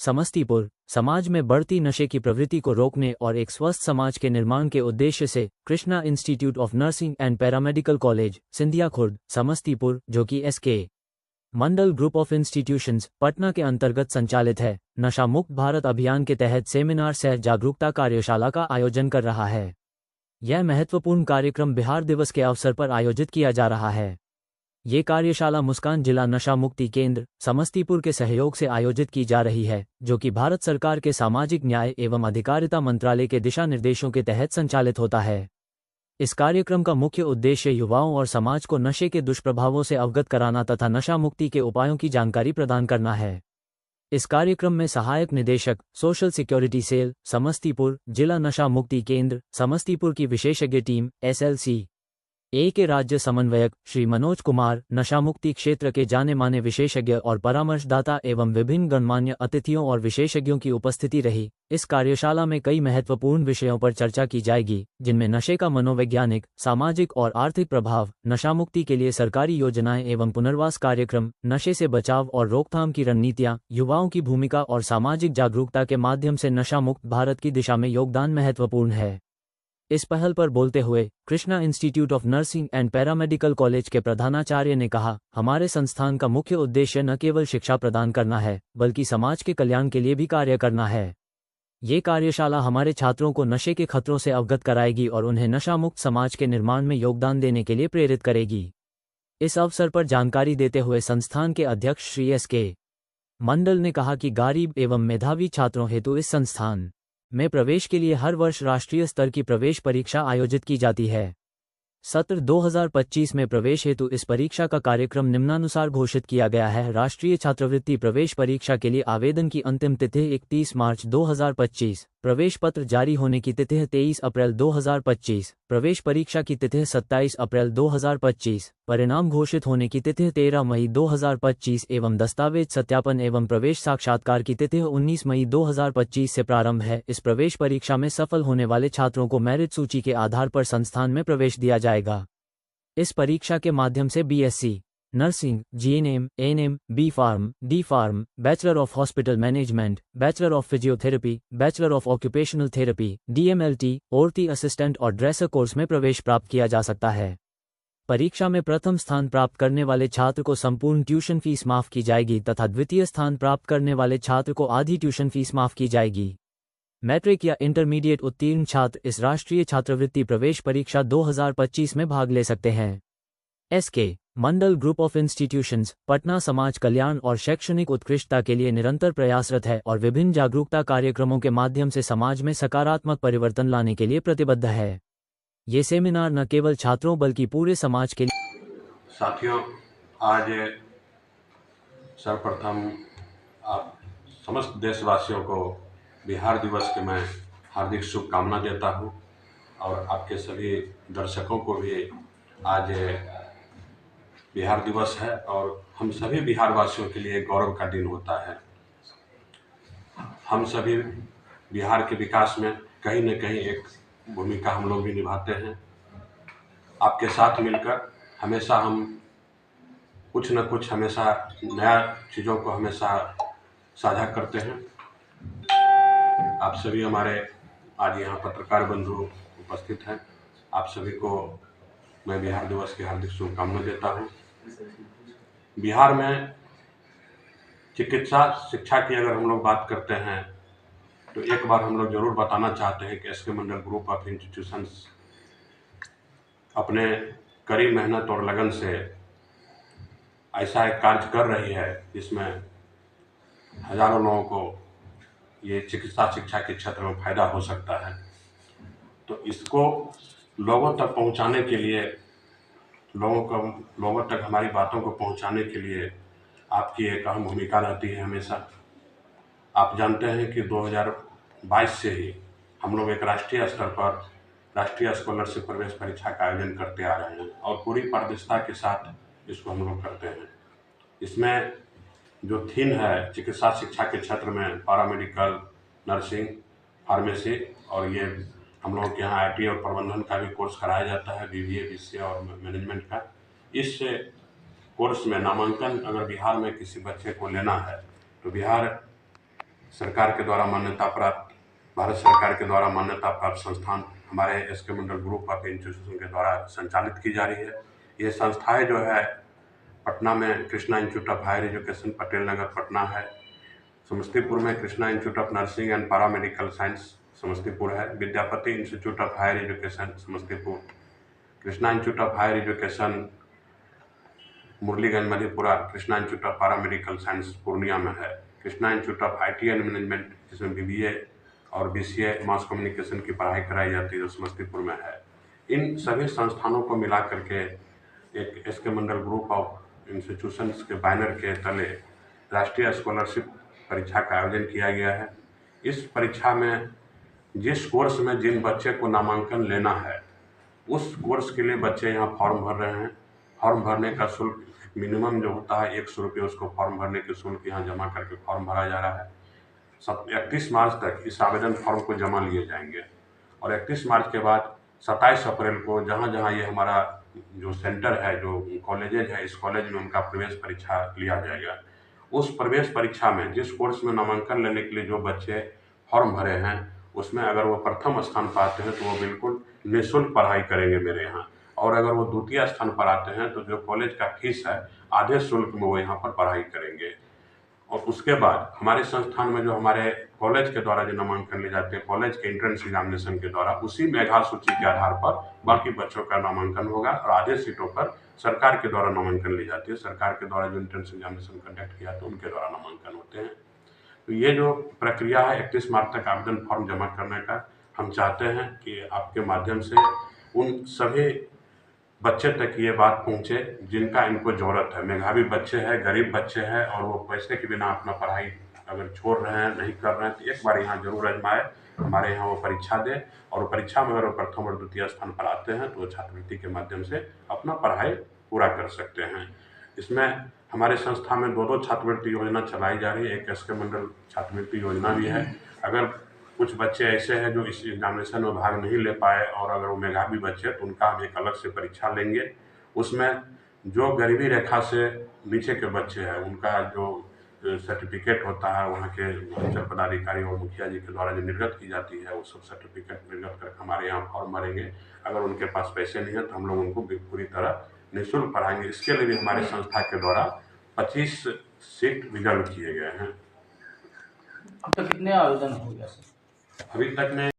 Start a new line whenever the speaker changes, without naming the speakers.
समस्तीपुर समाज में बढ़ती नशे की प्रवृत्ति को रोकने और एक स्वस्थ समाज के निर्माण के उद्देश्य से Krishna institute of nursing and Paramedical College Sindhia Khurd Samastipur जो कि SK Mandal group of Institutions Patna के अंतर्गत संचालित है, नशा मुक्त भारत अभियान के तहत सेमिनार सह जागरूकता कार्यशाला का आयोजन कर रहा है। यह महत्वपूर्ण कार्यक्रम बिहार दिवस के अवसर पर आयोजित किया जा रहा है। ये कार्यशाला मुस्कान जिला नशा मुक्ति केंद्र समस्तीपुर के सहयोग से आयोजित की जा रही है, जो कि भारत सरकार के सामाजिक न्याय एवं अधिकारिता मंत्रालय के दिशा निर्देशों के तहत संचालित होता है। इस कार्यक्रम का मुख्य उद्देश्य युवाओं और समाज को नशे के दुष्प्रभावों से अवगत कराना तथा नशा मुक्ति के उपायों की जानकारी प्रदान करना है। इस कार्यक्रम में सहायक निदेशक सोशल सिक्योरिटी सेल समस्तीपुर जिला नशा मुक्ति केंद्र समस्तीपुर की विशेषज्ञ टीम SLC ए के राज्य समन्वयक श्री मनोज कुमार, नशा मुक्ति क्षेत्र के जाने माने विशेषज्ञ और परामर्शदाता एवं विभिन्न गणमान्य अतिथियों और विशेषज्ञों की उपस्थिति रही। इस कार्यशाला में कई महत्वपूर्ण विषयों पर चर्चा की जाएगी, जिनमें नशे का मनोवैज्ञानिक, सामाजिक और आर्थिक प्रभाव, नशा मुक्ति के लिए सरकारी योजनाएं एवं पुनर्वास कार्यक्रम, नशे से बचाव और रोकथाम की रणनीतियां, युवाओं की भूमिका और सामाजिक जागरूकता के माध्यम से नशा मुक्त भारत की दिशा में योगदान महत्वपूर्ण है। इस पहल पर बोलते हुए Krishna institute of nursing and Paramedical college के प्रधानाचार्य ने कहा, हमारे संस्थान का मुख्य उद्देश्य न केवल शिक्षा प्रदान करना है, बल्कि समाज के कल्याण के लिए भी कार्य करना है। ये कार्यशाला हमारे छात्रों को नशे के खतरों से अवगत कराएगी और उन्हें नशा मुक्त समाज के निर्माण में योगदान देने के लिए प्रेरित करेगी। इस अवसर पर जानकारी देते हुए संस्थान के अध्यक्ष श्री SK मंडल ने कहा कि गरीब एवं मेधावी छात्रों हेतु इस संस्थान में प्रवेश के लिए हर वर्ष राष्ट्रीय स्तर की प्रवेश परीक्षा आयोजित की जाती है। सत्र 2025 में प्रवेश हेतु इस परीक्षा का कार्यक्रम निम्नानुसार घोषित किया गया है। राष्ट्रीय छात्रवृत्ति प्रवेश परीक्षा के लिए आवेदन की अंतिम तिथि 31 मार्च 2025, प्रवेश पत्र जारी होने की तिथि 23 अप्रैल 2025, प्रवेश परीक्षा की तिथि 27 अप्रैल 2025, परिणाम घोषित होने की तिथि 13 मई 2025 एवं दस्तावेज सत्यापन एवं प्रवेश साक्षात्कार की तिथि 19 मई 2025 से प्रारंभ है। इस प्रवेश परीक्षा में सफल होने वाले छात्रों को मेरिट सूची के आधार पर संस्थान में प्रवेश दिया जाएगा। इस परीक्षा के माध्यम से BSc nursing, GNM, ANM, B pharm, D pharm, bachelor of hospital management, bachelor of physiotherapy, bachelor of occupational therapy, DMLT, OT assistant और ड्रेसर कोर्स में प्रवेश प्राप्त किया जा सकता है। परीक्षा में प्रथम स्थान प्राप्त करने वाले छात्र को संपूर्ण ट्यूशन फीस माफ की जाएगी तथा द्वितीय स्थान प्राप्त करने वाले छात्र को आधी ट्यूशन फीस माफ की जाएगी। मैट्रिक या इंटरमीडिएट उत्तीर्ण छात्र इस राष्ट्रीय छात्रवृत्ति प्रवेश परीक्षा 2025 में भाग ले सकते हैं। SK Mandal group of Institutions Patna समाज कल्याण और शैक्षणिक उत्कृष्टता के लिए निरंतर प्रयासरत है और विभिन्न जागरूकता कार्यक्रमों के माध्यम से समाज में सकारात्मक परिवर्तन लाने के लिए प्रतिबद्ध है। ये सेमिनार न केवल छात्रों बल्कि पूरे समाज के लिए।
साथियों, आज सर्वप्रथम आप समस्त देशवासियों को बिहार दिवस के मैं हार्दिक शुभकामना देता हूं और आपके सभी दर्शकों को भी आज बिहार दिवस है और हम सभी बिहारवासियों के लिए गौरव का दिन होता है। हम सभी बिहार के विकास में कहीं न कहीं एक भूमिका हम लोग भी निभाते हैं। आपके साथ मिलकर हमेशा हम कुछ न कुछ हमेशा नया चीज़ों को हमेशा साझा करते हैं। आप सभी हमारे आज यहाँ पत्रकार बंधु उपस्थित हैं। आप सभी को मैं बिहार दिवस की हार्दिक शुभकामना देता हूँ। बिहार में चिकित्सा शिक्षा की अगर हम लोग बात करते हैं तो एक बार हम लोग जरूर बताना चाहते हैं कि SK Mandal group of institutions अपने कड़ी मेहनत और लगन से ऐसा एक कार्य कर रही है जिसमें हजारों लोगों को ये चिकित्सा शिक्षा के क्षेत्र में फायदा हो सकता है। तो इसको लोगों तक पहुंचाने के लिए, लोगों तक हमारी बातों को पहुंचाने के लिए आपकी एक अहम भूमिका रहती है हमेशा। आप जानते हैं कि 2022 से ही हम लोग एक राष्ट्रीय स्तर पर राष्ट्रीय स्कॉलरशिप प्रवेश परीक्षा का आयोजन करते आ रहे हैं और पूरी पारदर्शिता के साथ इसको हम लोग करते हैं। इसमें जो थीम है चिकित्सा शिक्षा के क्षेत्र में पैरामेडिकल, नर्सिंग, फार्मेसी और ये हम लोग के यहाँ IT और प्रबंधन का भी कोर्स कराया जाता है, BBA, BCA और मैनेजमेंट का। इस कोर्स में नामांकन अगर बिहार में किसी बच्चे को लेना है तो बिहार सरकार के द्वारा मान्यता प्राप्त, भारत सरकार के द्वारा मान्यता प्राप्त संस्थान हमारे S K Mandal group of institution के द्वारा संचालित की जा रही है। ये संस्थाएं जो है पटना में Krishna institute of higher education Patel Nagar Patna है, समस्तीपुर में Krishna institute of nursing and paramedical science Samastipur है, Vidyapati institute of higher education Samastipur, Krishna institute of higher education Murliganj Madhepura, Krishna institute of paramedical science Purnia में है, Krishna institute of IT and management जिसमें बीबीए और बीसीए मास कम्युनिकेशन की पढ़ाई कराई जाती है जो समस्तीपुर में है। इन सभी संस्थानों को मिला करके एक S K Mandal group of institutions के बैनर के तले राष्ट्रीय स्कॉलरशिप परीक्षा का आयोजन किया गया है। इस परीक्षा में जिस कोर्स में जिन बच्चे को नामांकन लेना है उस कोर्स के लिए बच्चे यहाँ फॉर्म भर रहे हैं। फॉर्म भरने का शुल्क मिनिमम जो होता है 100 रुपये, उसको फॉर्म भरने के शुल्क यहाँ जमा करके फॉर्म भरा जा रहा है। 31 मार्च तक इस आवेदन फॉर्म को जमा लिए जाएंगे और 31 मार्च के बाद 27 अप्रैल को जहाँ जहाँ ये हमारा जो सेंटर है, जो कॉलेजेज है, इस कॉलेज में उनका प्रवेश परीक्षा लिया जाएगा। उस प्रवेश परीक्षा में जिस कोर्स में नामांकन लेने के लिए जो बच्चे फॉर्म भरे हैं उसमें अगर वो प्रथम स्थान पर आते हैं तो वो बिल्कुल निःशुल्क पढ़ाई करेंगे मेरे यहाँ, और अगर वो द्वितीय स्थान पर आते हैं तो जो कॉलेज का फीस है आधे शुल्क में वो यहाँ पर पढ़ाई करेंगे। और उसके बाद हमारे संस्थान में जो हमारे कॉलेज के द्वारा जो नामांकन ले जाते हैं, कॉलेज के एंट्रेंस एग्जामिनेशन के द्वारा उसी मेधा सूची के आधार पर बाकी बच्चों का नामांकन होगा और आधे सीटों पर सरकार के द्वारा नामांकन ली जाती है। सरकार के द्वारा जो एंट्रेंस एग्जामिनेशन कंडक्ट किया तो उनके द्वारा नामांकन होते हैं। तो ये जो प्रक्रिया है 31 मार्च तक आवेदन फॉर्म जमा करने का, हम चाहते हैं कि आपके माध्यम से उन सभी बच्चे तक ये बात पहुँचे जिनका इनको ज़रूरत है। मेधावी बच्चे हैं, गरीब बच्चे हैं और वो पैसे के बिना अपना पढ़ाई अगर छोड़ रहे हैं, नहीं कर रहे हैं, तो एक बार यहाँ ज़रूर आजमाए। हमारे यहाँ वो परीक्षा दें और परीक्षा में अगर वो प्रथम और द्वितीय स्थान पर आते हैं तो वो छात्रवृत्ति के माध्यम से अपना पढ़ाई पूरा कर सकते हैं। इसमें हमारे संस्था में 2-2 छात्रवृत्ति योजना चलाई जा रही है। एक एसके मंडल छात्रवृत्ति योजना भी है। अगर कुछ बच्चे ऐसे हैं जो इस एग्जामिनेशन में भाग नहीं ले पाए और अगर वो मेधावी बच्चे तो उनका हम एक अलग से परीक्षा लेंगे। उसमें जो गरीबी रेखा से नीचे के बच्चे हैं उनका जो सर्टिफिकेट होता है वहाँ के अंचल पदाधिकारी और मुखिया जी के द्वारा जो निर्गत की जाती है वो सब सर्टिफिकेट निर्गत करके हमारे यहाँ फॉर्म भरेंगे। अगर उनके पास पैसे नहीं है तो हम लोग उनको पूरी तरह निःशुल्क पढ़ाएंगे। इसके लिए भी हमारे संस्था के द्वारा 25 सीट रिजर्व किए गए हैं।
अब तक कितने आवेदन हो गया सर?
अभी तक में